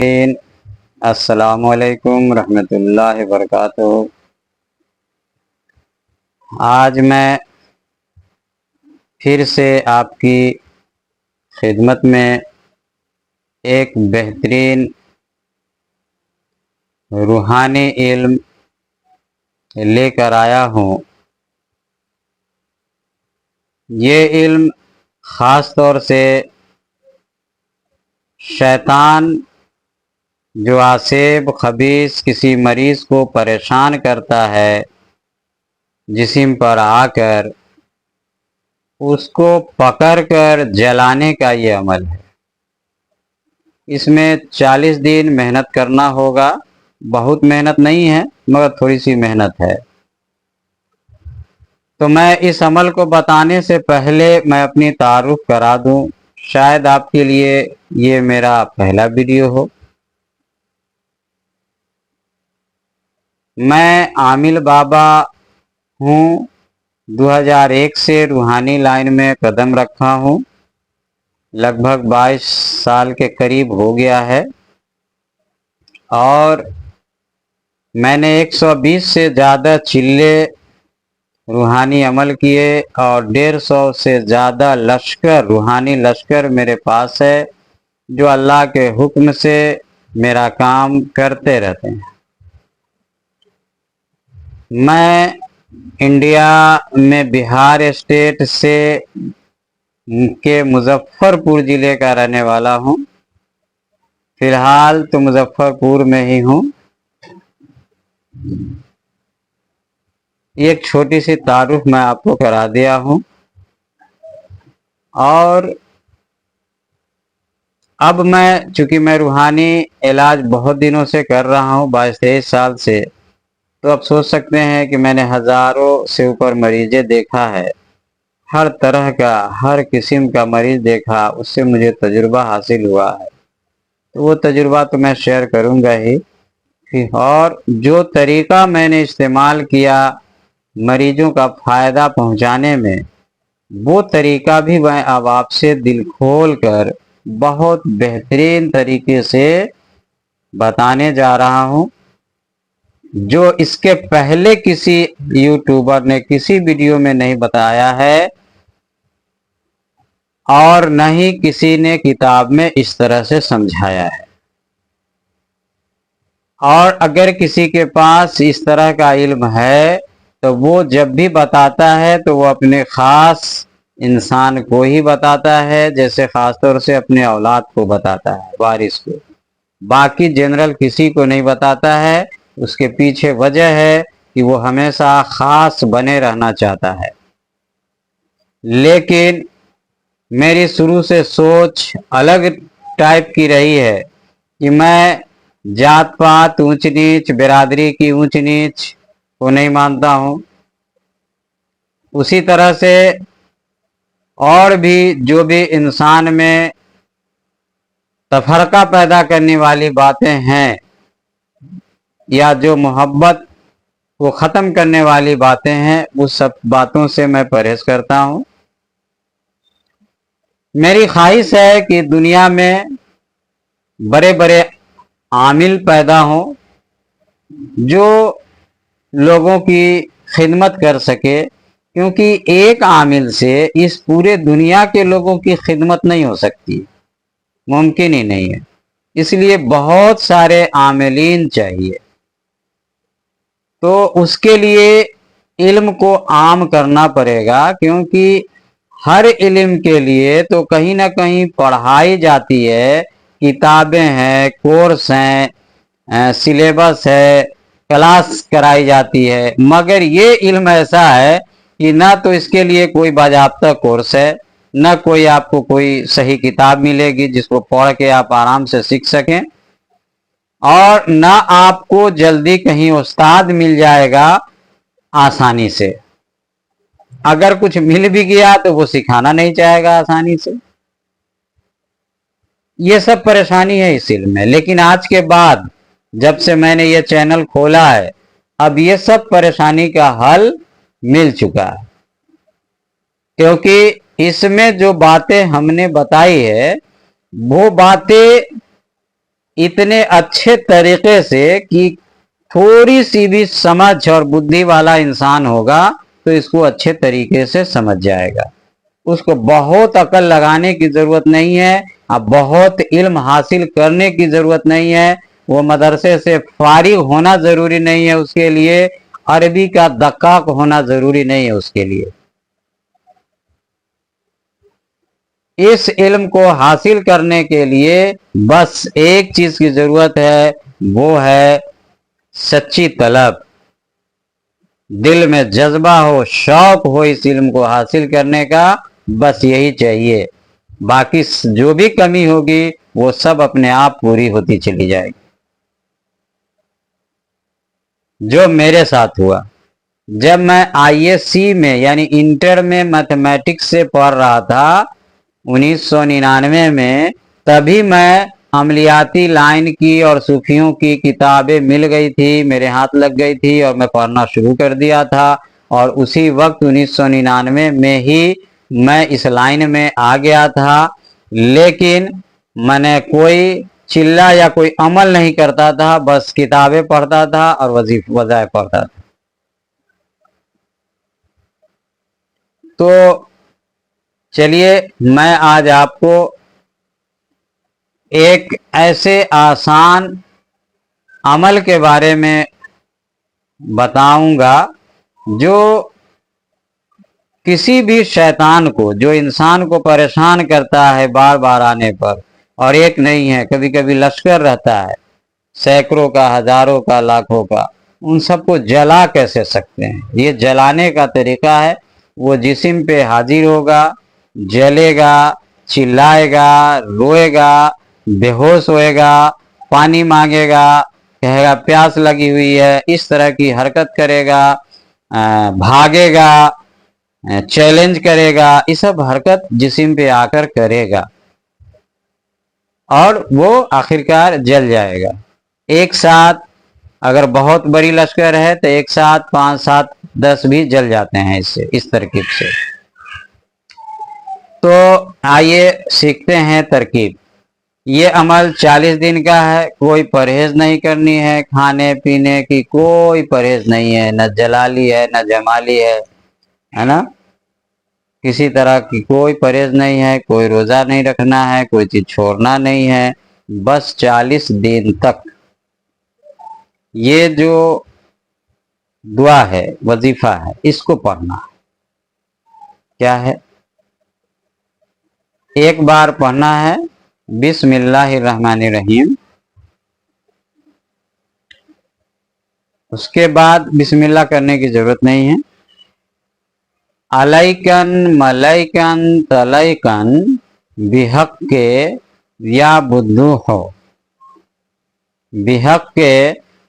अस्सलामुअलैकुम रहमतुल्लाहि वबरकातुहू। आज मैं फिर से आपकी खिदमत में एक बेहतरीन रूहानी इल्म लेकर आया हूँ। ये इल्म ख़ास तौर से शैतान जो आसेब खबीस किसी मरीज़ को परेशान करता है जिस्म पर आकर, उसको पकड़कर जलाने का ये अमल है। इसमें 40 दिन मेहनत करना होगा। बहुत मेहनत नहीं है मगर थोड़ी सी मेहनत है। तो मैं इस अमल को बताने से पहले मैं अपनी तारुफ करा दूं। शायद आपके लिए ये मेरा पहला वीडियो हो। मैं आमिल बाबा हूँ। 2001 से रूहानी लाइन में कदम रखा हूँ। लगभग 22 साल के करीब हो गया है और मैंने 120 से ज़्यादा चिल्ले रूहानी अमल किए और 150 से ज़्यादा लश्कर, रूहानी लश्कर मेरे पास है जो अल्लाह के हुक्म से मेरा काम करते रहते हैं। मैं इंडिया में बिहार स्टेट से के मुजफ्फरपुर ज़िले का रहने वाला हूँ। फ़िलहाल तो मुजफ्फरपुर में ही हूँ। एक छोटी सी तारुफ मैं आपको करा दिया हूँ और अब चूँकि मैं रूहानी इलाज बहुत दिनों से कर रहा हूँ, 22-23 साल से, तो आप सोच सकते हैं कि मैंने हज़ारों से ऊपर मरीज़ें देखा है। हर तरह का, हर किस्म का मरीज़ देखा, उससे मुझे तजुर्बा हासिल हुआ है। तो वो तजुर्बा तो मैं शेयर करूँगा ही। और जो तरीक़ा मैंने इस्तेमाल किया मरीजों का फ़ायदा पहुंचाने में, वो तरीक़ा भी मैं अब आपसे दिल खोल कर बहुत बेहतरीन तरीके से बताने जा रहा हूं, जो इसके पहले किसी यूट्यूबर ने किसी वीडियो में नहीं बताया है और न ही किसी ने किताब में इस तरह से समझाया है। और अगर किसी के पास इस तरह का इल्म है तो वो जब भी बताता है तो वो अपने ख़ास इंसान को ही बताता है, जैसे ख़ास तौर से अपने औलाद को बताता है, वारिस को। बाकी जनरल किसी को नहीं बताता है। उसके पीछे वजह है कि वो हमेशा ख़ास बने रहना चाहता है। लेकिन मेरी शुरू से सोच अलग टाइप की रही है कि मैं जात पात, ऊंच नीच, बिरादरी की ऊंच नीच को नहीं मानता हूँ। उसी तरह से और भी जो भी इंसान में तफरका पैदा करने वाली बातें हैं या जो मोहब्बत को ख़त्म करने वाली बातें हैं, उस सब बातों से मैं परहेज़ करता हूँ। मेरी ख्वाहिश है कि दुनिया में बड़े बड़े आमिल पैदा हों जो लोगों की खिदमत कर सके, क्योंकि एक आमिल से इस पूरे दुनिया के लोगों की खिदमत नहीं हो सकती, मुमकिन ही नहीं है। इसलिए बहुत सारे आमिलीन चाहिए। तो उसके लिए इल्म को आम करना पड़ेगा, क्योंकि हर इल्म के लिए तो कहीं ना कहीं पढ़ाई जाती है, किताबें हैं, कोर्स हैं, सिलेबस है, क्लास कराई जाती है। मगर ये इल्म ऐसा है कि ना तो इसके लिए कोई बाजाब्ता कोर्स है, न कोई आपको कोई सही किताब मिलेगी जिसको पढ़ के आप आराम से सीख सकें, और न आपको जल्दी कहीं उस्ताद मिल जाएगा आसानी से। अगर कुछ मिल भी गया तो वो सिखाना नहीं चाहेगा आसानी से। ये सब परेशानी है इस इल्म में। लेकिन आज के बाद जब से मैंने ये चैनल खोला है, अब ये सब परेशानी का हल मिल चुका है, क्योंकि इसमें जो बातें हमने बताई है वो बातें इतने अच्छे तरीके से कि थोड़ी सी भी समझ और बुद्धि वाला इंसान होगा तो इसको अच्छे तरीके से समझ जाएगा। उसको बहुत अकल लगाने की जरूरत नहीं है, अब बहुत इल्म हासिल करने की जरूरत नहीं है, वो मदरसे से फारिग होना जरूरी नहीं है उसके लिए, अरबी का दक्काक होना जरूरी नहीं है उसके लिए। इस इल्म को हासिल करने के लिए बस एक चीज की जरूरत है, वो है सच्ची तलब, दिल में जज्बा हो, शौक हो इस इल्म को हासिल करने का, बस यही चाहिए। बाकी जो भी कमी होगी वो सब अपने आप पूरी होती चली जाएगी। जो मेरे साथ हुआ, जब मैं आईएससी में यानी इंटर में मैथमेटिक्स से पढ़ रहा था 1999 में, तभी मैं अमलियाती लाइन की और सूफियों की किताबें मिल गई थी, मेरे हाथ लग गई थी और मैं पढ़ना शुरू कर दिया था। और उसी वक्त 1999 में ही मैं इस लाइन में आ गया था, लेकिन मैंने कोई चिल्ला या कोई अमल नहीं करता था, बस किताबें पढ़ता था और वज़ाइफ पढ़ता था। तो चलिए मैं आज आपको एक ऐसे आसान अमल के बारे में बताऊंगा जो किसी भी शैतान को, जो इंसान को परेशान करता है बार बार आने पर, और एक नहीं है, कभी कभी लश्कर रहता है सैकड़ों का, हजारों का, लाखों का, उन सबको जला कैसे सकते हैं। ये जलाने का तरीका है, वो जिस्म पे हाजिर होगा, जलेगा, चिल्लाएगा, रोएगा, बेहोश होएगा, पानी मांगेगा, कहेगा प्यास लगी हुई है, इस तरह की हरकत करेगा, भागेगा, चैलेंज करेगा, ये सब हरकत जिस्म पे आकर करेगा और वो आखिरकार जल जाएगा। एक साथ अगर बहुत बड़ी लश्कर है तो एक साथ 5, 7, 10 भी जल जाते हैं इससे, इस तरकीब से। तो आइए सीखते हैं तरकीब। ये अमल 40 दिन का है, कोई परहेज नहीं करनी है, खाने पीने की कोई परहेज नहीं है, न जलाली है न जमाली है ना, किसी तरह की कोई परहेज नहीं है, कोई रोजा नहीं रखना है, कोई चीज छोड़ना नहीं है, बस 40 दिन तक ये जो दुआ है, वजीफा है, इसको पढ़ना है। क्या है, एक बार पढ़ना है बिस्मिल्लाहिर्रहमानिर्रहीम, उसके बाद बिस्मिल्लाह करने की जरूरत नहीं है। अलैकन मलैकन तलैकन बिहक के या बुद्धू हो, बिहक के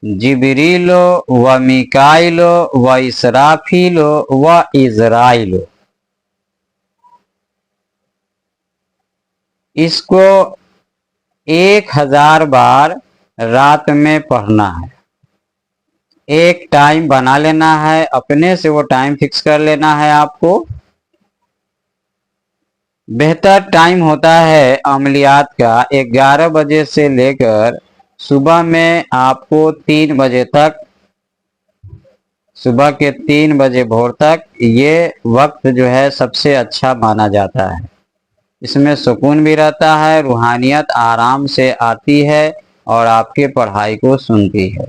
जिबरीलो व मिकाइलो व इसराफीलो व इजराइलो। इसको 1000 बार रात में पढ़ना है। एक टाइम बना लेना है, अपने से वो टाइम फिक्स कर लेना है आपको। बेहतर टाइम होता है अमलियात का 11 बजे से लेकर सुबह में आपको 3 बजे तक, सुबह के 3 बजे भोर तक, ये वक्त जो है सबसे अच्छा माना जाता है। इसमें सुकून भी रहता है, रूहानियत आराम से आती है और आपके पढ़ाई को सुनती है,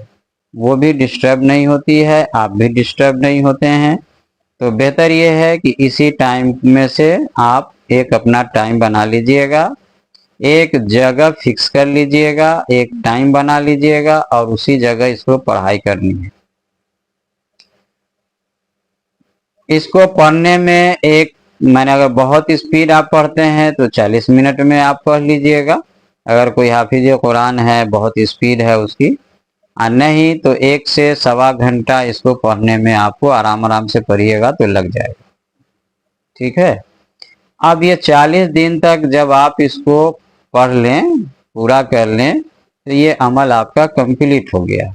वो भी डिस्टर्ब नहीं होती है, आप भी डिस्टर्ब नहीं होते हैं। तो बेहतर ये है कि इसी टाइम में से आप एक अपना टाइम बना लीजिएगा, एक जगह फिक्स कर लीजिएगा, एक टाइम बना लीजिएगा और उसी जगह इसको पढ़ाई करनी है। इसको पढ़ने में मैंने अगर बहुत स्पीड आप पढ़ते हैं तो 40 मिनट में आप पढ़ लीजिएगा, अगर कोई हाफिज कुरान है बहुत स्पीड है उसकी, और नहीं तो 1 से सवा घंटा इसको पढ़ने में आपको आराम आराम से पढ़िएगा तो लग जाएगा। ठीक है, अब ये 40 दिन तक जब आप इसको पढ़ लें, पूरा कर लें, तो ये अमल आपका कंप्लीट हो गया।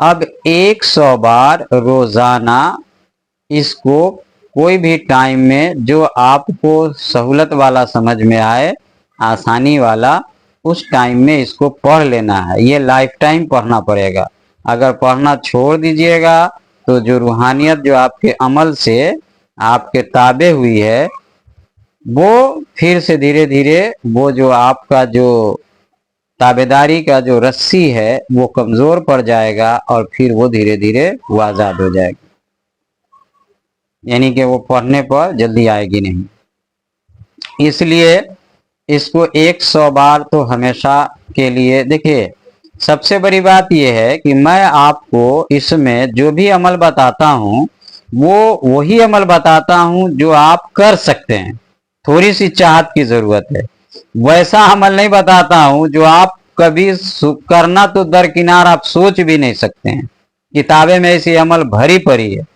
अब 100 बार रोजाना इसको कोई भी टाइम में जो आपको सहूलत वाला समझ में आए, आसानी वाला, उस टाइम में इसको पढ़ लेना है। ये लाइफ टाइम पढ़ना पड़ेगा। अगर पढ़ना छोड़ दीजिएगा तो जो रूहानियत जो आपके अमल से आपके ताबे हुई है, वो फिर से धीरे धीरे वो जो आपका जो ताबेदारी का जो रस्सी है वो कमजोर पड़ जाएगा और फिर वो धीरे धीरे वो आजाद हो जाएगी, यानी कि वो पढ़ने पर जल्दी आएगी नहीं। इसलिए इसको 100 बार तो हमेशा के लिए देखिए। सबसे बड़ी बात यह है कि मैं आपको इसमें जो भी अमल बताता हूं वो वही अमल बताता हूं जो आप कर सकते हैं। थोड़ी सी चाहत की जरूरत है। वैसा अमल नहीं बताता हूं जो आप कभी करना तो दरकिनार आप सोच भी नहीं सकते हैं। किताबें में ऐसी अमल भरी पड़ी है।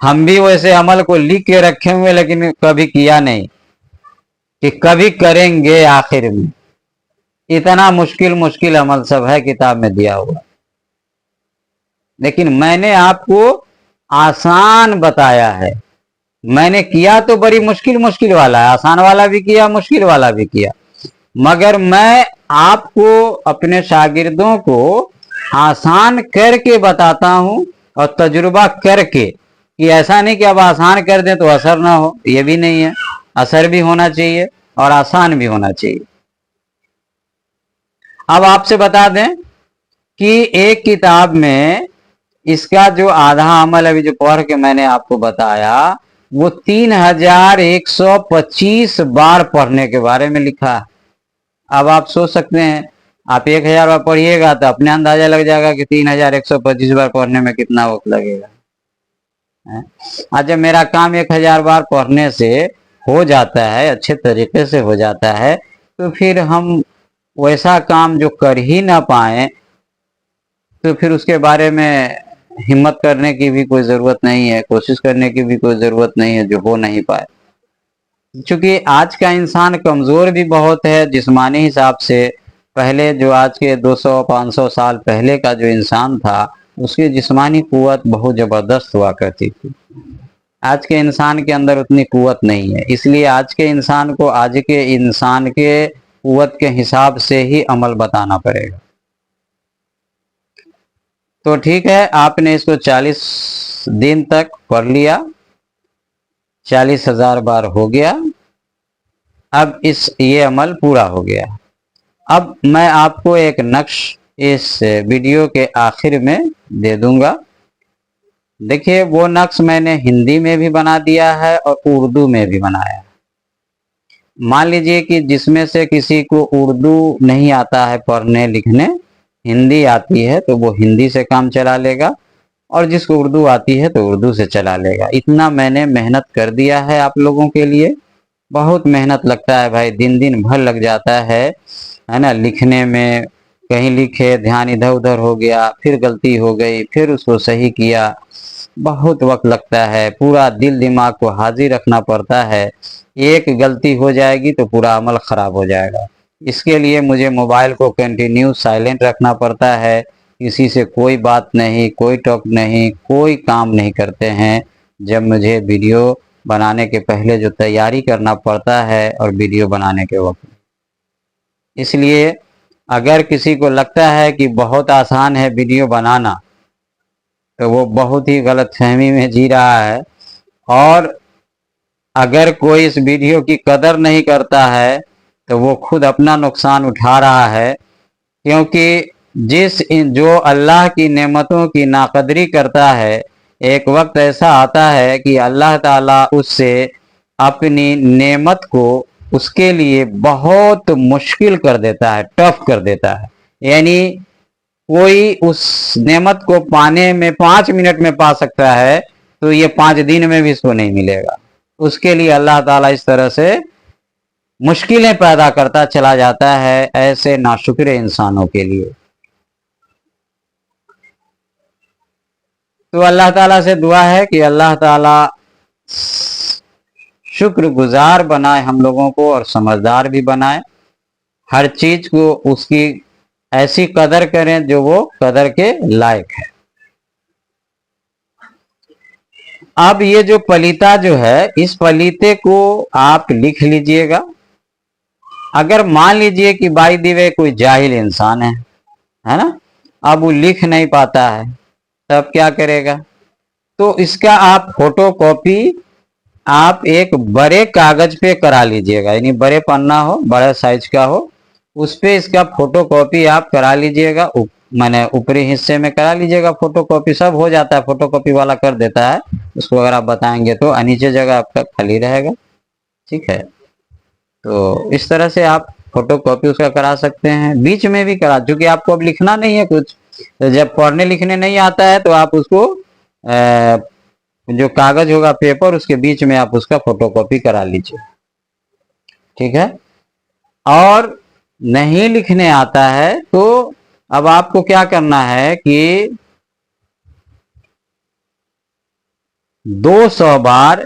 हम भी वैसे अमल को लिख के रखे हुए लेकिन कभी किया नहीं कि कभी करेंगे आखिर में। इतना मुश्किल मुश्किल अमल सब है किताब में दिया हुआ, लेकिन मैंने आपको आसान बताया है। मैंने किया तो बड़ी मुश्किल मुश्किल वाला है, आसान वाला भी किया, मुश्किल वाला भी किया, मगर मैं आपको अपने शागिर्दों को आसान करके बताता हूं और तजुर्बा करके, कि ऐसा नहीं कि अब आसान कर दें तो असर ना हो, ये भी नहीं है। असर भी होना चाहिए और आसान भी होना चाहिए। अब आपसे बता दें कि एक किताब में इसका जो आधा अमल अभी जो पढ़ के मैंने आपको बताया वो 3125 बार पढ़ने के बारे में लिखा है। अब आप सोच सकते हैं, आप 1000 बार पढ़िएगा तो अपने अंदाजा लग जाएगा कि 3125 बार पढ़ने में कितना वक्त लगेगा। आज जब मेरा काम 1000 बार पढ़ने से हो जाता है, अच्छे तरीके से हो जाता है, तो फिर हम वैसा काम जो कर ही ना पाए तो फिर उसके बारे में हिम्मत करने की भी कोई जरूरत नहीं है, कोशिश करने की भी कोई जरूरत नहीं है जो हो नहीं पाए। क्योंकि आज का इंसान कमजोर भी बहुत है जिस्मानी हिसाब से। पहले जो आज के 200-500 साल पहले का जो इंसान था उसकी जिस्मानी कुव्वत बहुत जबरदस्त हुआ करती थी। आज के इंसान के अंदर उतनी कुव्वत नहीं है, इसलिए आज के इंसान को आज के इंसान के कुव्वत के हिसाब से ही अमल बताना पड़ेगा। तो ठीक है, आपने इसको 40 दिन तक पढ़ लिया, 40,000 बार हो गया। अब ये अमल पूरा हो गया। अब मैं आपको एक नक्श इस वीडियो के आखिर में दे दूंगा। देखिए वो नक्श मैंने हिंदी में भी बना दिया है और उर्दू में भी बनाया है। मान लीजिए कि जिसमें से किसी को उर्दू नहीं आता है पढ़ने लिखने, हिंदी आती है तो वो हिंदी से काम चला लेगा, और जिसको उर्दू आती है तो उर्दू से चला लेगा। इतना मैंने मेहनत कर दिया है आप लोगों के लिए। बहुत मेहनत लगता है भाई, दिन दिन भर लग जाता है ना लिखने में। कहीं लिखे ध्यान इधर उधर हो गया, फिर गलती हो गई, फिर उसको सही किया, बहुत वक्त लगता है। पूरा दिल दिमाग को हाजिर रखना पड़ता है। एक गलती हो जाएगी तो पूरा अमल खराब हो जाएगा। इसके लिए मुझे मोबाइल को कंटिन्यू साइलेंट रखना पड़ता है। किसी से कोई बात नहीं, कोई टॉक नहीं, कोई काम नहीं करते हैं जब मुझे वीडियो बनाने के पहले जो तैयारी करना पड़ता है और वीडियो बनाने के वक्त। इसलिए अगर किसी को लगता है कि बहुत आसान है वीडियो बनाना तो वो बहुत ही गलतफहमी में जी रहा है। और अगर कोई इस वीडियो की कदर नहीं करता है तो वो खुद अपना नुकसान उठा रहा है। क्योंकि जो अल्लाह की नेमतों की नाकदरी करता है, एक वक्त ऐसा आता है कि अल्लाह ताला उससे अपनी नेमत को उसके लिए बहुत मुश्किल कर देता है, टफ कर देता है। यानी कोई उस नेमत को पाने में 5 मिनट में पा सकता है तो ये 5 दिन में भी इसको नहीं मिलेगा। उसके लिए अल्लाह ताला इस तरह से मुश्किलें पैदा करता चला जाता है ऐसे नाशुक्र इंसानों के लिए। तो अल्लाह ताला से दुआ है कि अल्लाह ताला शुक्रगुजार बनाए हम लोगों को और समझदार भी बनाए। हर चीज को उसकी ऐसी कदर करें जो वो कदर के लायक है। अब ये जो पलीता जो है, इस पलीते को आप लिख लीजिएगा। अगर मान लीजिए कि बाई दी वे कोई जाहिल इंसान है ना, अब वो लिख नहीं पाता है, तब क्या करेगा? तो इसका आप फोटो कॉपी आप एक बड़े कागज पे करा लीजिएगा, यानी बड़े पन्ना हो, बड़े साइज का हो, उस पे इसका फोटो कॉपी आप करा लीजिएगा। मैंने ऊपरी हिस्से में करा लीजिएगा फोटो कॉपी, सब हो जाता है, फोटो कॉपी वाला कर देता है उसको, अगर आप बताएंगे तो। नीचे जगह आपका खाली रहेगा, ठीक है। तो इस तरह से आप फोटो कॉपी उसका करा सकते हैं। बीच में भी करा, चूंकि आपको अब लिखना नहीं है कुछ, तो जब पढ़ने लिखने नहीं आता है तो आप उसको जो कागज होगा पेपर, उसके बीच में आप उसका फोटोकॉपी करा लीजिए, ठीक है। और नहीं लिखने आता है तो अब आपको क्या करना है कि 200 बार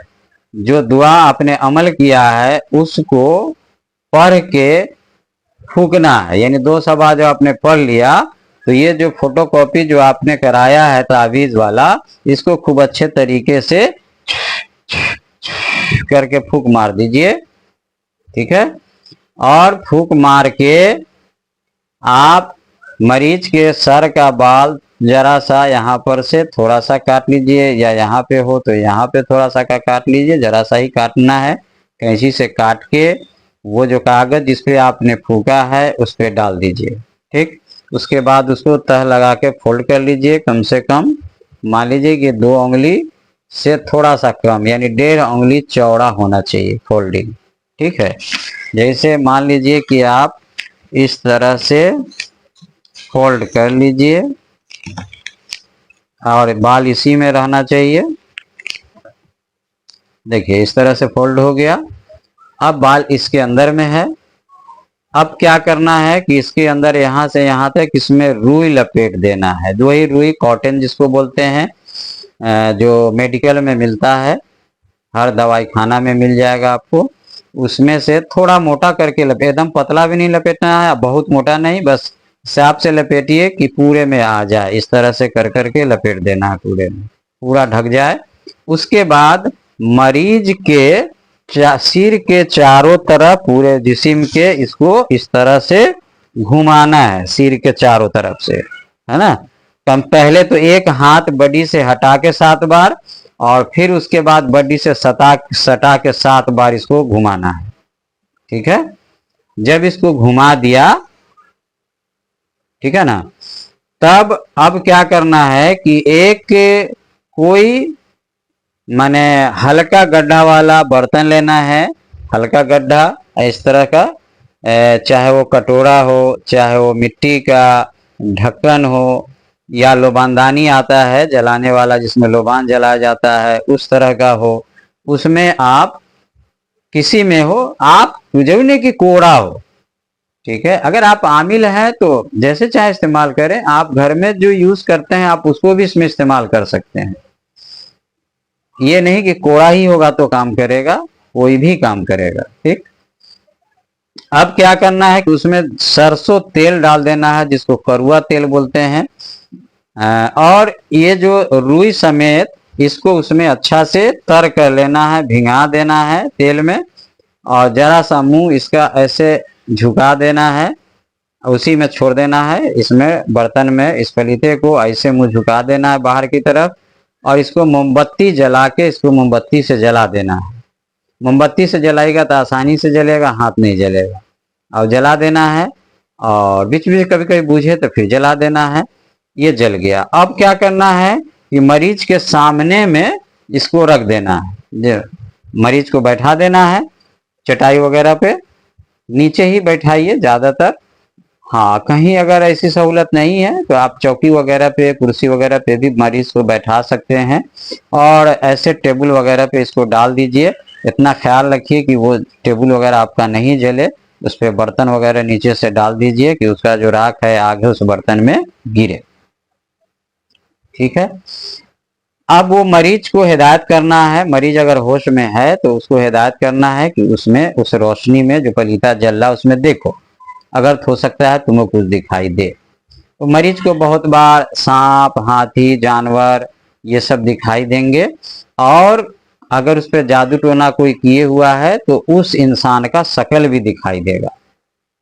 जो दुआ आपने अमल किया है उसको पढ़ के फूकना है। यानी 200 बार जो आपने पढ़ लिया तो ये जो फोटोकॉपी जो आपने कराया है तावीज वाला, इसको खूब अच्छे तरीके से करके फूक मार दीजिए, ठीक है। और फूक मार के आप मरीज के सर का बाल जरा सा यहाँ पर से थोड़ा सा काट लीजिए, या यहाँ पे हो तो यहाँ पे थोड़ा सा का काट लीजिए, जरा सा ही काटना है, कैंची से काट के वो जो कागज जिस पे आपने फूका है उस पे डाल दीजिए, ठीक। उसके बाद उसको तह लगा के फोल्ड कर लीजिए, कम से कम मान लीजिए कि 2 उंगली से थोड़ा सा कम, यानी 1.5 उंगली चौड़ा होना चाहिए फोल्डिंग, ठीक है। जैसे मान लीजिए कि आप इस तरह से फोल्ड कर लीजिए और बाल इसी में रहना चाहिए। देखिए इस तरह से फोल्ड हो गया। अब बाल इसके अंदर में है। अब क्या करना है कि इसके अंदर यहाँ से यहाँ तक इसमें रुई लपेट देना है। वही रुई कॉटन जिसको बोलते हैं, जो मेडिकल में मिलता है, हर दवाई खाना में मिल जाएगा आपको। उसमें से थोड़ा मोटा करके लपेट, एकदम पतला भी नहीं लपेटना है, बहुत मोटा नहीं, बस सांप से लपेटिए कि पूरे में आ जाए, इस तरह से कर करके लपेट देना है, पूरे में पूरा ढक जाए। उसके बाद मरीज के सिर के चारों तरफ पूरे जिस्म के इसको इस तरह से घुमाना है, सिर के चारों तरफ से, है ना। कम पहले तो एक हाथ बॉडी से हटा के 7 बार, और फिर उसके बाद बॉडी से सटा के 7 बार इसको घुमाना है, ठीक है। जब इसको घुमा दिया, ठीक है ना, तब अब क्या करना है कि एक कोई माने हल्का गड्ढा वाला बर्तन लेना है, हल्का गड्ढा इस तरह का, चाहे वो कटोरा हो, चाहे वो मिट्टी का ढक्कन हो, या लोबानदानी आता है जलाने वाला जिसमें लोबान जलाया जाता है, उस तरह का हो। उसमें आप किसी में हो, आप जरूरी नहीं कि कोड़ा हो, ठीक है। अगर आप आमिल हैं तो जैसे चाहे इस्तेमाल करें, आप घर में जो यूज करते हैं आप उसको भी इसमें इस्तेमाल कर सकते हैं। ये नहीं कि कोड़ा ही होगा तो काम करेगा, कोई भी काम करेगा, ठीक। अब क्या करना है कि उसमें सरसों तेल डाल देना है, जिसको करुआ तेल बोलते हैं। और ये जो रुई समेत इसको उसमें अच्छा से तर कर लेना है, भिंगा देना है तेल में, और जरा सा मुंह इसका ऐसे झुका देना है, उसी में छोड़ देना है। इसमें बर्तन में इस पलीते को ऐसे मुंह झुका देना है बाहर की तरफ, और इसको मोमबत्ती जला के इसको मोमबत्ती से जला देना है। मोमबत्ती से जलाएगा तो आसानी से जलेगा, हाथ नहीं जलेगा। और जला देना है, और बीच बीच कभी कभी बुझे तो फिर जला देना है। ये जल गया। अब क्या करना है कि मरीज के सामने में इसको रख देना है, मरीज को बैठा देना है चटाई वगैरह पे, नीचे ही बैठाइए ज्यादातर। हाँ, कहीं अगर ऐसी सहूलत नहीं है तो आप चौकी वगैरह पे, कुर्सी वगैरह पे भी मरीज को बैठा सकते हैं, और ऐसे टेबल वगैरह पे इसको डाल दीजिए। इतना ख्याल रखिए कि वो टेबल वगैरह आपका नहीं जले, उस पर बर्तन वगैरह नीचे से डाल दीजिए कि उसका जो राख है आगे उस बर्तन में गिरे, ठीक है। अब वो मरीज को हिदायत करना है, मरीज अगर होश में है तो उसको हिदायत करना है कि उसमें उस रोशनी में जो पलीता जल रहा उसमें देखो, अगर हो सकता है तुम्हें कुछ दिखाई दे। तो मरीज को बहुत बार सांप, हाथी, जानवर ये सब दिखाई देंगे, और अगर उस पर जादू टोना कोई किए हुआ है तो उस इंसान का शक्ल भी दिखाई देगा।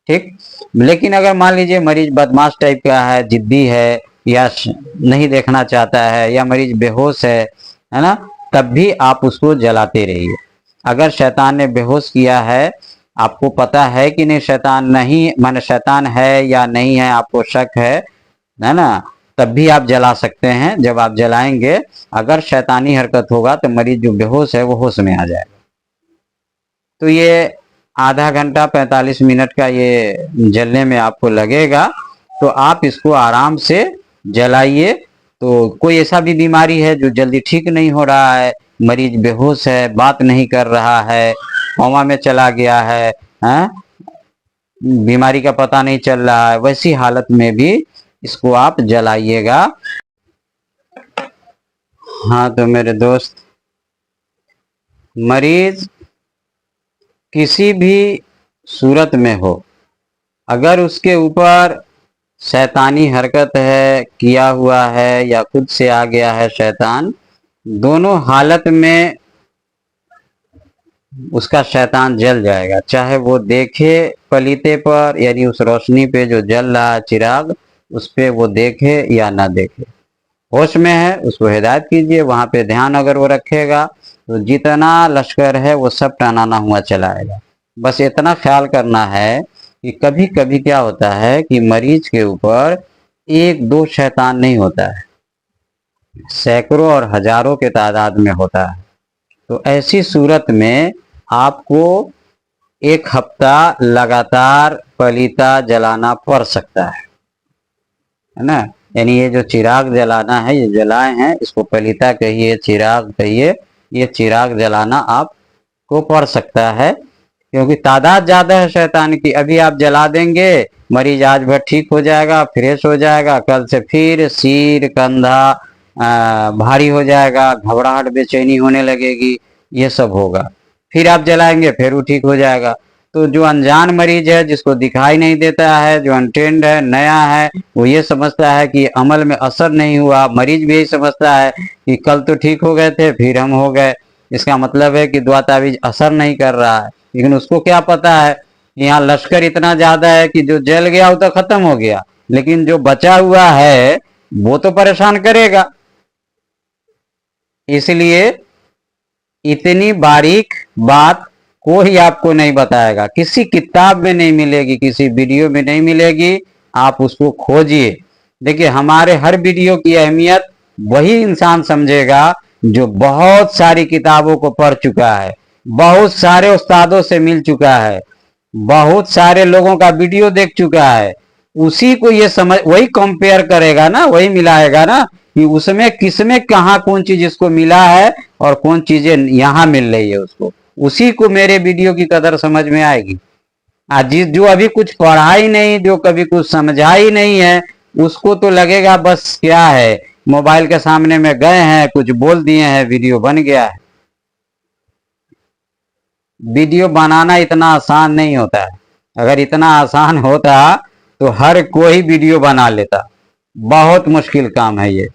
ठीक। लेकिन अगर मान लीजिए मरीज बदमाश टाइप का है, जिद्दी है, या नहीं देखना चाहता है, या मरीज बेहोश है ना, तब भी आप उसको जलाते रहिए। अगर शैतान ने बेहोश किया है, आपको पता है कि नहीं शैतान नहीं, माने शैतान है या नहीं है, आपको शक है ना, तब भी आप जला सकते हैं। जब आप जलाएंगे, अगर शैतानी हरकत होगा तो मरीज जो बेहोश है वो होश में आ जाएगा। तो ये आधा घंटा 45 मिनट का ये जलने में आपको लगेगा, तो आप इसको आराम से जलाइए। तो कोई ऐसा भी बीमारी है जो जल्दी ठीक नहीं हो रहा है, मरीज बेहोश है, बात नहीं कर रहा है, कोमा में चला गया है, बीमारी का पता नहीं चल रहा है, वैसी हालत में भी इसको आप जलाइएगा। हाँ तो मेरे दोस्त, मरीज किसी भी सूरत में हो, अगर उसके ऊपर शैतानी हरकत है, किया हुआ है, या खुद से आ गया है शैतान, दोनों हालत में उसका शैतान जल जाएगा। चाहे वो देखे पलीते पर, यानी उस रोशनी पे जो जल रहा है चिराग, उस पे वो देखे या ना देखे। होश में है उसको हिदायत कीजिए, वहां पे ध्यान अगर वो रखेगा तो जितना लश्कर है वो सब टनाना हुआ चलाएगा। बस इतना ख्याल करना है कि कभी कभी क्या होता है कि मरीज के ऊपर एक दो शैतान नहीं होता है, सैकड़ों और हजारों के तादाद में होता है। तो ऐसी सूरत में आपको एक हफ्ता लगातार पलीता जलाना पड़ सकता है ना। यानी ये जो चिराग जलाना है, ये जलाए हैं, इसको पलीता कहिए, चिराग कहिए, ये चिराग जलाना आपको पड़ सकता है, क्योंकि तादाद ज्यादा है शैतान की। अभी आप जला देंगे, मरीज आज भर ठीक हो जाएगा, फ्रेश हो जाएगा, कल से फिर सिर कंधा भारी हो जाएगा, घबराहट बेचैनी होने लगेगी, ये सब होगा। फिर आप जलाएंगे, फिर वो ठीक हो जाएगा। तो जो अनजान मरीज है, जिसको दिखाई नहीं देता है, जो अनट्रेंड है, नया है, वो ये समझता है कि अमल में असर नहीं हुआ। मरीज भी यही समझता है कि कल तो ठीक हो गए थे, फिर हम हो गए, इसका मतलब है कि दुआ तावीज असर नहीं कर रहा है। लेकिन उसको क्या पता है कि यहाँ लश्कर इतना ज्यादा है कि जो जल गया वो तो खत्म हो गया, लेकिन जो बचा हुआ है वो तो परेशान करेगा। इसलिए इतनी बारीक बात कोई आपको नहीं बताएगा, किसी किताब में नहीं मिलेगी, किसी वीडियो में नहीं मिलेगी, आप उसको खोजिए। देखिए, हमारे हर वीडियो की अहमियत वही इंसान समझेगा जो बहुत सारी किताबों को पढ़ चुका है, बहुत सारे उस्तादों से मिल चुका है, बहुत सारे लोगों का वीडियो देख चुका है। उसी को ये समझ, वही कंपेयर करेगा ना, वही मिलाएगा ना कि उसमें किसमें कहाँ कौन चीज इसको मिला है और कौन चीजें यहाँ मिल रही है उसको। उसी को मेरे वीडियो की कदर समझ में आएगी। आज जिस जो अभी कुछ पढ़ा ही नहीं, जो कभी कुछ समझा ही नहीं है, उसको तो लगेगा बस क्या है, मोबाइल के सामने में गए हैं, कुछ बोल दिए हैं, वीडियो बन गया है। वीडियो बनाना इतना आसान नहीं होता है। अगर इतना आसान होता तो हर कोई वीडियो बना लेता। बहुत मुश्किल काम है ये।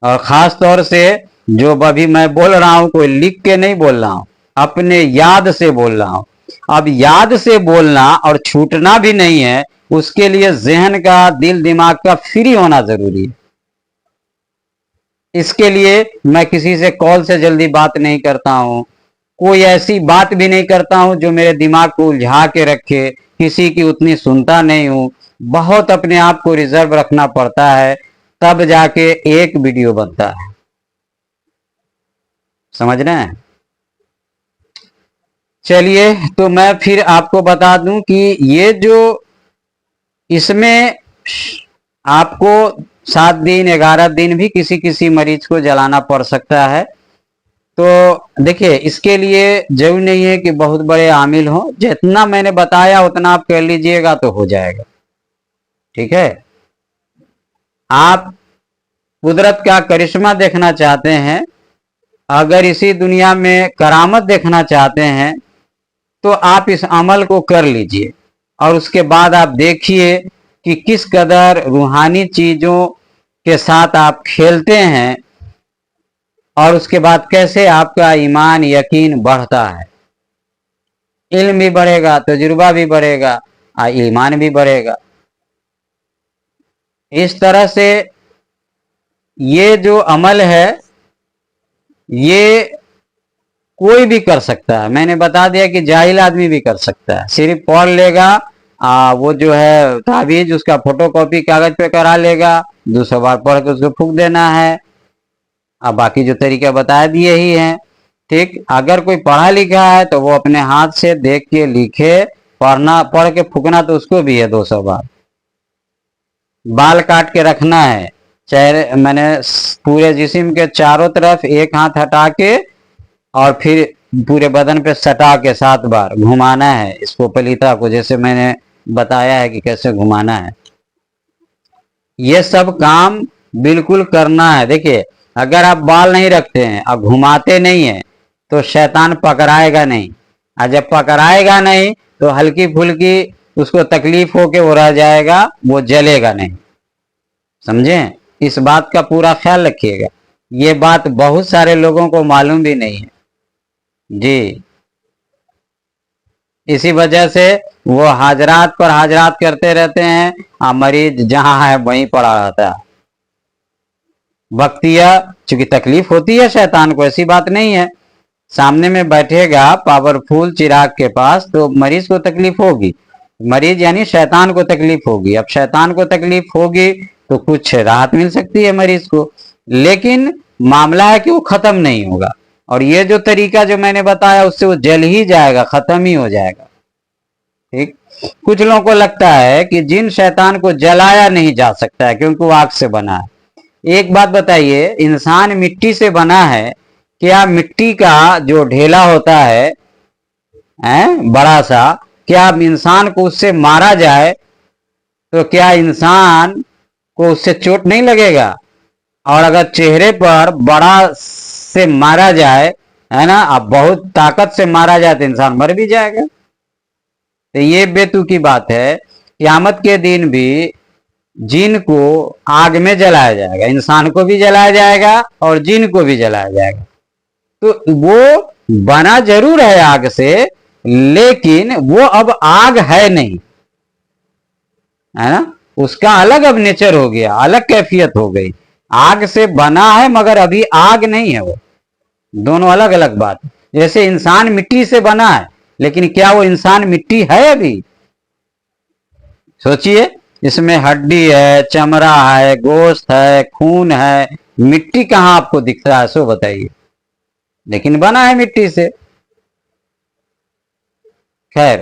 और खास तौर से जो अभी मैं बोल रहा हूं, कोई लिख के नहीं बोल रहा हूं, अपने याद से बोल रहा हूं। अब याद से बोलना और छूटना भी नहीं है, उसके लिए जहन का, दिल दिमाग का फ्री होना जरूरी है। इसके लिए मैं किसी से कॉल से जल्दी बात नहीं करता हूं, कोई ऐसी बात भी नहीं करता हूं जो मेरे दिमाग को उलझा के रखे, किसी की उतनी सुनता नहीं हूं। बहुत अपने आप को रिजर्व रखना पड़ता है, तब जाके एक वीडियो बनता है। समझ रहे हैं? चलिए, तो मैं फिर आपको बता दूं कि ये जो इसमें आपको 7 दिन 11 दिन भी किसी किसी मरीज को जलाना पड़ सकता है। तो देखिए, इसके लिए जरूरी नहीं है कि बहुत बड़े आमिल हो, जितना मैंने बताया उतना आप कर लीजिएगा तो हो जाएगा। ठीक है? आप कुदरत का करिश्मा देखना चाहते हैं, अगर इसी दुनिया में करामत देखना चाहते हैं, तो आप इस अमल को कर लीजिए और उसके बाद आप देखिए कि किस कदर रूहानी चीजों के साथ आप खेलते हैं, और उसके बाद कैसे आपका ईमान यकीन बढ़ता है। इल्म भी बढ़ेगा, तजुर्बा भी बढ़ेगा, ईमान भी बढ़ेगा। इस तरह से ये जो अमल है ये कोई भी कर सकता है। मैंने बता दिया कि जाहिल आदमी भी कर सकता है, सिर्फ पढ़ लेगा, वो जो है ताबीज उसका फोटोकॉपी कागज पे करा लेगा, 200 बार पढ़ के उसको फूंक देना है। अब बाकी जो तरीका बता दिए ही हैं। ठीक, अगर कोई पढ़ा लिखा है तो वो अपने हाथ से देख के लिखे, पढ़ के फूकना तो उसको भी है 200 बार। बाल काट के रखना है, चेहरे मैंने पूरे जिस्म के चारों तरफ एक हाथ हटा के और फिर पूरे बदन पे सटा के 7 बार घुमाना है इसको, पलीता को, जैसे मैंने बताया है कि कैसे घुमाना है। ये सब काम बिल्कुल करना है। देखिए, अगर आप बाल नहीं रखते हैं, आप घुमाते नहीं है, तो शैतान पकड़ाएगा नहीं, और जब पकड़ाएगा नहीं तो हल्की फुल्की उसको तकलीफ हो के वो रह जाएगा, वो जलेगा नहीं। समझे? इस बात का पूरा ख्याल रखिएगा। ये बात बहुत सारे लोगों को मालूम भी नहीं है जी। इसी वजह से वो हाजरात पर हाजरात करते रहते हैं, और मरीज जहां है वहीं पड़ा रहता है। वक्तिया चूंकि तकलीफ होती है शैतान को, ऐसी बात नहीं है, सामने में बैठेगा पावरफुल चिराग के पास तो मरीज को तकलीफ होगी, मरीज यानी शैतान को तकलीफ होगी। अब शैतान को तकलीफ होगी तो कुछ राहत मिल सकती है मरीज को, लेकिन मामला है कि वो खत्म नहीं होगा। और ये जो तरीका जो मैंने बताया उससे वो जल ही जाएगा, खत्म ही हो जाएगा। ठीक, कुछ लोगों को लगता है कि जिन शैतान को जलाया नहीं जा सकता है क्योंकि वो आग से बना है। एक बात बताइए, इंसान मिट्टी से बना है, क्या मिट्टी का जो ढेला होता है बड़ा सा, क्या इंसान को उससे मारा जाए तो क्या इंसान को उससे चोट नहीं लगेगा? और अगर चेहरे पर बड़ा से मारा जाए, है ना, अब बहुत ताकत से मारा जाए तो इंसान मर भी जाएगा। तो ये बेतुकी बात है। क़यामत के दिन भी जिन को आग में जलाया जाएगा, इंसान को भी जलाया जाएगा और जिन को भी जलाया जाएगा। तो वो बना जरूर है आग से, लेकिन वो अब आग है नहीं, है ना, उसका अलग अब नेचर हो गया, अलग कैफियत हो गई। आग से बना है मगर अभी आग नहीं है, वो दोनों अलग अलग बात। जैसे इंसान मिट्टी से बना है, लेकिन क्या वो इंसान मिट्टी है अभी? सोचिए, इसमें हड्डी है, चमड़ा है, गोश्त है, खून है, मिट्टी कहां आपको दिख रहा है सो बताइए, लेकिन बना है मिट्टी से। खैर,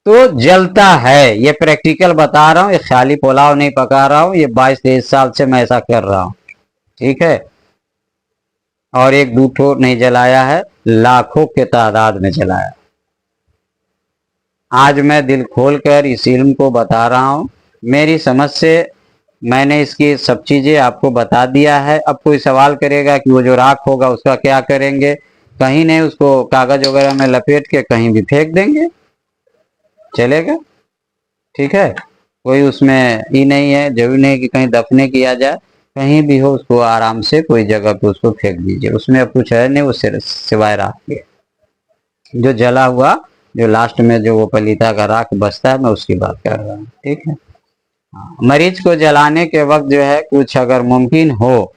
तो जलता है, ये प्रैक्टिकल बता रहा हूं, ये खाली पुलाव नहीं पका रहा हूं, ये 22-23 साल से मैं ऐसा कर रहा हूं। ठीक है, और एक दूठो नहीं जलाया है, लाखों के तादाद में जलाया। आज मैं दिल खोलकर इस इल्म को बता रहा हूं, मेरी समझ से मैंने इसकी सब चीजें आपको बता दिया है। अब कोई सवाल करेगा कि वो जो राख होगा उसका क्या करेंगे? कहीं नहीं, उसको कागज वगैरह में लपेट के कहीं भी फेंक देंगे, चलेगा। ठीक है, कोई उसमें ही नहीं है, जरूरी नहीं कि कहीं दफने किया जाए, कहीं भी हो उसको आराम से कोई जगह पे उसको फेंक दीजिए, उसमें अब कुछ है नहीं, उससे सिवाय राख के जो जला हुआ, जो लास्ट में जो वो पलीता का राख बचता है, मैं उसकी बात कर रहा हूँ। ठीक है, मरीज को जलाने के वक्त जो है कुछ अगर मुमकिन हो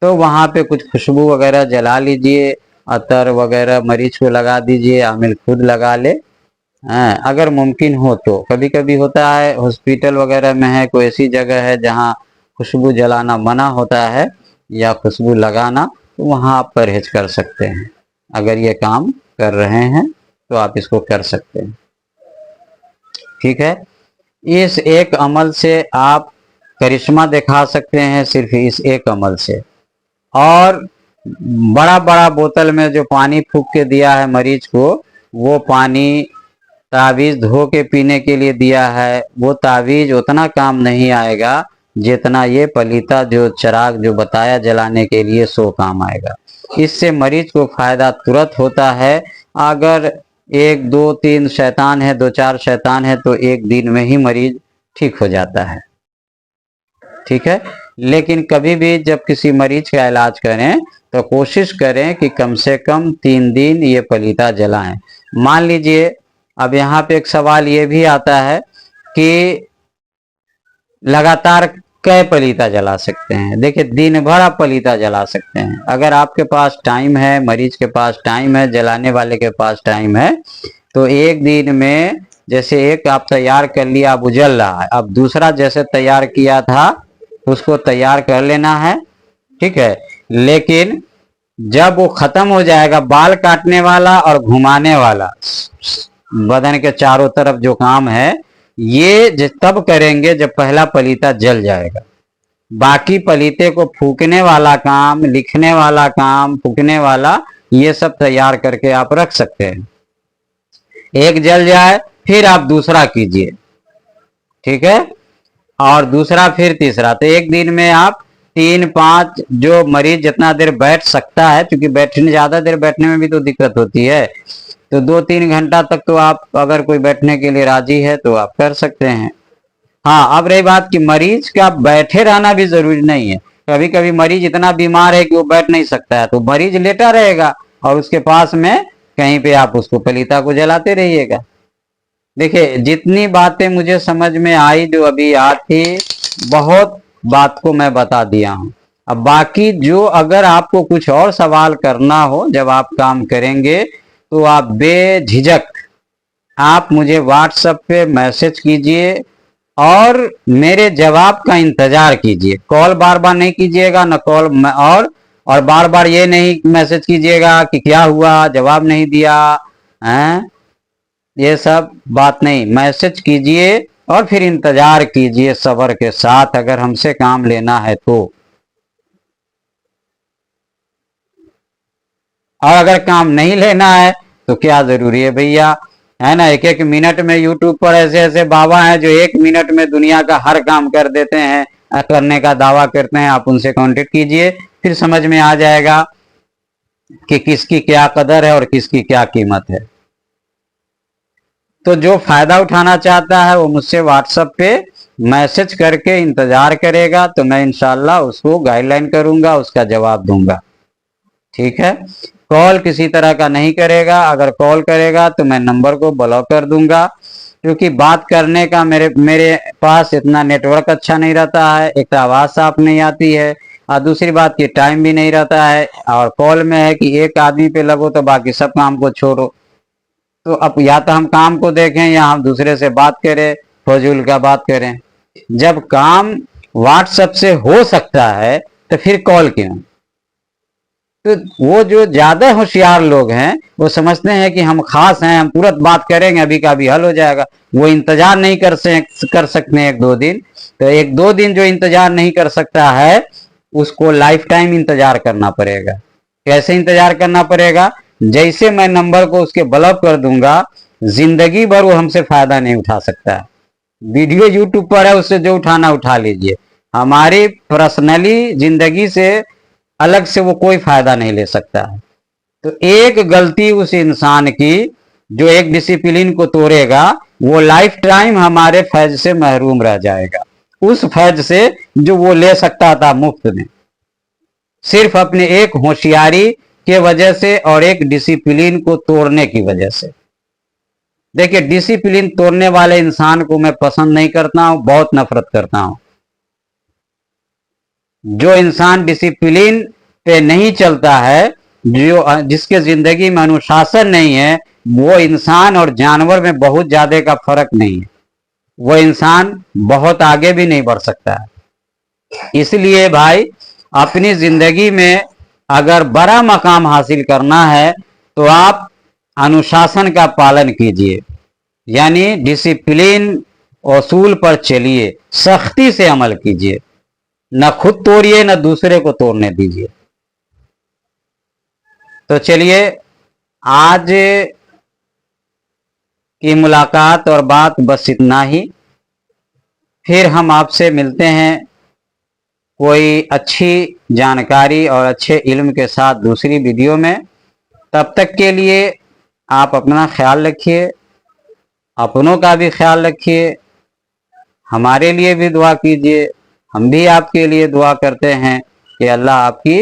तो वहां पे कुछ खुशबू वगैरह जला लीजिए, अतर वगैरह मरीज को लगा दीजिए, आमिल खुद लगा ले, अगर मुमकिन हो तो। कभी कभी होता है हॉस्पिटल वगैरह में है, कोई ऐसी जगह है जहाँ खुशबू जलाना मना होता है या खुशबू लगाना, तो वहाँ आप परहेज कर सकते हैं। अगर ये काम कर रहे हैं तो आप इसको कर सकते हैं। ठीक है, इस एक अमल से आप करिश्मा दिखा सकते हैं, सिर्फ इस एक अमल से। और बड़ा बड़ा बोतल में जो पानी फूंक के दिया है मरीज को, वो पानी तावीज धो के पीने के लिए दिया है, वो तावीज उतना काम नहीं आएगा जितना ये पलीता जो चिराग जो बताया जलाने के लिए, सो काम आएगा। इससे मरीज को फायदा तुरंत होता है। अगर 1 2 3 शैतान है, 2 4 शैतान है, तो एक दिन में ही मरीज ठीक हो जाता है। ठीक है, लेकिन कभी भी जब किसी मरीज का इलाज करें तो कोशिश करें कि कम से कम 3 दिन ये पलीता जलाएं। मान लीजिए, अब यहाँ पे एक सवाल ये भी आता है कि लगातार कै पलीता जला सकते हैं। देखिए, दिन भर आप पलीता जला सकते हैं। अगर आपके पास टाइम है, मरीज के पास टाइम है, जलाने वाले के पास टाइम है, तो एक दिन में जैसे एक आप तैयार कर लिया, अब उजल रहा है, अब दूसरा जैसे तैयार किया था उसको तैयार कर लेना है, ठीक है। लेकिन जब वो खत्म हो जाएगा, बाल काटने वाला और घुमाने वाला बदन के चारों तरफ जो काम है, ये तब करेंगे जब पहला पलीता जल जाएगा। बाकी पलीते को फूकने वाला काम, लिखने वाला काम, फूकने वाला, ये सब तैयार करके आप रख सकते हैं। एक जल जाए फिर आप दूसरा कीजिए, ठीक है, और दूसरा फिर तीसरा। तो एक दिन में आप 3-5, जो मरीज जितना देर बैठ सकता है, क्योंकि बैठने ज्यादा देर बैठने में भी तो दिक्कत होती है, तो 2-3 घंटा तक तो आप, अगर कोई बैठने के लिए राजी है तो आप कर सकते हैं। हाँ, अब रही बात कि मरीज का बैठे रहना भी जरूरी नहीं है। कभी कभी मरीज इतना बीमार है कि वो बैठ नहीं सकता है, तो मरीज लेटा रहेगा और उसके पास में कहीं पे आप उसको पलीता को जलाते रहिएगा। देखिए, जितनी बातें मुझे समझ में आई, जो अभी याद थी, बहुत बात को मैं बता दिया हूं। अब बाकी जो, अगर आपको कुछ और सवाल करना हो जब आप काम करेंगे, तो आप बेझिझक आप मुझे व्हाट्सएप पे मैसेज कीजिए और मेरे जवाब का इंतजार कीजिए। कॉल बार बार नहीं कीजिएगा, न कॉल, और बार बार ये नहीं मैसेज कीजिएगा कि क्या हुआ, जवाब नहीं दिया है, ये सब बात नहीं। मैसेज कीजिए और फिर इंतजार कीजिए सब्र के साथ, अगर हमसे काम लेना है तो। और अगर काम नहीं लेना है तो क्या जरूरी है भैया, है ना। 1-1 मिनट में यूट्यूब पर ऐसे ऐसे बाबा हैं जो 1 मिनट में दुनिया का हर काम कर देते हैं, करने का दावा करते हैं। आप उनसे कांटेक्ट कीजिए, फिर समझ में आ जाएगा कि किसकी क्या कदर है और किसकी क्या कीमत है। तो जो फायदा उठाना चाहता है वो मुझसे व्हाट्सएप पे मैसेज करके इंतजार करेगा, तो मैं इंशाल्लाह उसको गाइडलाइन करूंगा, उसका जवाब दूंगा, ठीक है। कॉल किसी तरह का नहीं करेगा, अगर कॉल करेगा तो मैं नंबर को ब्लॉक कर दूंगा, क्योंकि बात करने का मेरे पास इतना नेटवर्क अच्छा नहीं रहता है। एक तो आवाज साफ नहीं आती है, और दूसरी बात की टाइम भी नहीं रहता है। और कॉल में है कि एक आदमी पे लगो तो बाकी सब काम को छोड़ो। तो अब या तो हम काम को देखें या हम दूसरे से बात करें, फजूल का बात करें। जब काम व्हाट्सएप से हो सकता है तो फिर कॉल क्यों। तो वो जो ज्यादा होशियार लोग हैं वो समझते हैं कि हम खास हैं, हम तुरंत बात करेंगे, अभी का अभी हल हो जाएगा। वो इंतजार नहीं कर सकते 1-2 दिन। तो 1-2 दिन जो इंतजार नहीं कर सकता है उसको लाइफ टाइम इंतजार करना पड़ेगा। कैसे इंतजार करना पड़ेगा, जैसे मैं नंबर को उसके ब्लॉक कर दूंगा, जिंदगी भर वो हमसे फायदा नहीं उठा सकता है। वीडियो यूट्यूब पर है, उससे जो उठाना उठा लीजिए, हमारी पर्सनली जिंदगी से अलग से वो कोई फायदा नहीं ले सकता है। तो एक गलती उस इंसान की जो एक डिसिप्लिन को तोड़ेगा, वो लाइफ टाइम हमारे फैज से महरूम रह जाएगा, उस फैज से जो वो ले सकता था मुफ्त में, सिर्फ अपने एक होशियारी के वजह से और एक डिसिप्लिन को तोड़ने की वजह से। देखिए, डिसिप्लिन तोड़ने वाले इंसान को मैं पसंद नहीं करता हूं, बहुत नफरत करता हूं। जो इंसान डिसिप्लिन पे नहीं चलता है, जिसके जिंदगी में अनुशासन नहीं है, वो इंसान और जानवर में बहुत ज्यादा का फर्क नहीं है। वो इंसान बहुत आगे भी नहीं बढ़ सकता है। इसलिए भाई, अपनी जिंदगी में अगर बड़ा मकाम हासिल करना है तो आप अनुशासन का पालन कीजिए, यानी डिसिप्लिन उसूल पर चलिए, सख्ती से अमल कीजिए, न खुद तोड़िए न दूसरे को तोड़ने दीजिए। तो चलिए, आज की मुलाकात और बात बस इतना ही। फिर हम आपसे मिलते हैं कोई अच्छी जानकारी और अच्छे इल्म के साथ दूसरी वीडियो में। तब तक के लिए आप अपना ख्याल रखिए, अपनों का भी ख्याल रखिए, हमारे लिए भी दुआ कीजिए। हम भी आपके लिए दुआ करते हैं कि अल्लाह आपकी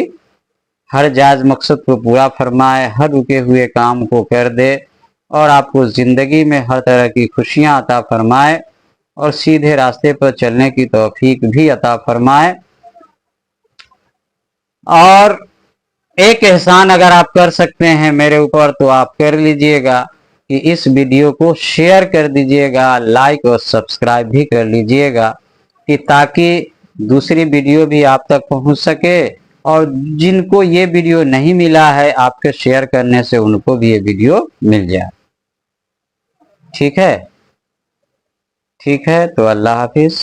हर जायज़ मकसद को पूरा फरमाए, हर रुके हुए काम को कर दे और आपको ज़िंदगी में हर तरह की खुशियाँ अता फरमाए। और सीधे रास्ते पर चलने की तौफीक भी अता फरमाए। और एक एहसान अगर आप कर सकते हैं मेरे ऊपर तो आप कर लीजिएगा कि इस वीडियो को शेयर कर दीजिएगा, लाइक और सब्सक्राइब भी कर लीजिएगा, कि ताकि दूसरी वीडियो भी आप तक पहुंच सके, और जिनको ये वीडियो नहीं मिला है आपके शेयर करने से उनको भी ये वीडियो मिल जाए। ठीक है, ठीक है, तो अल्लाह हाफिज।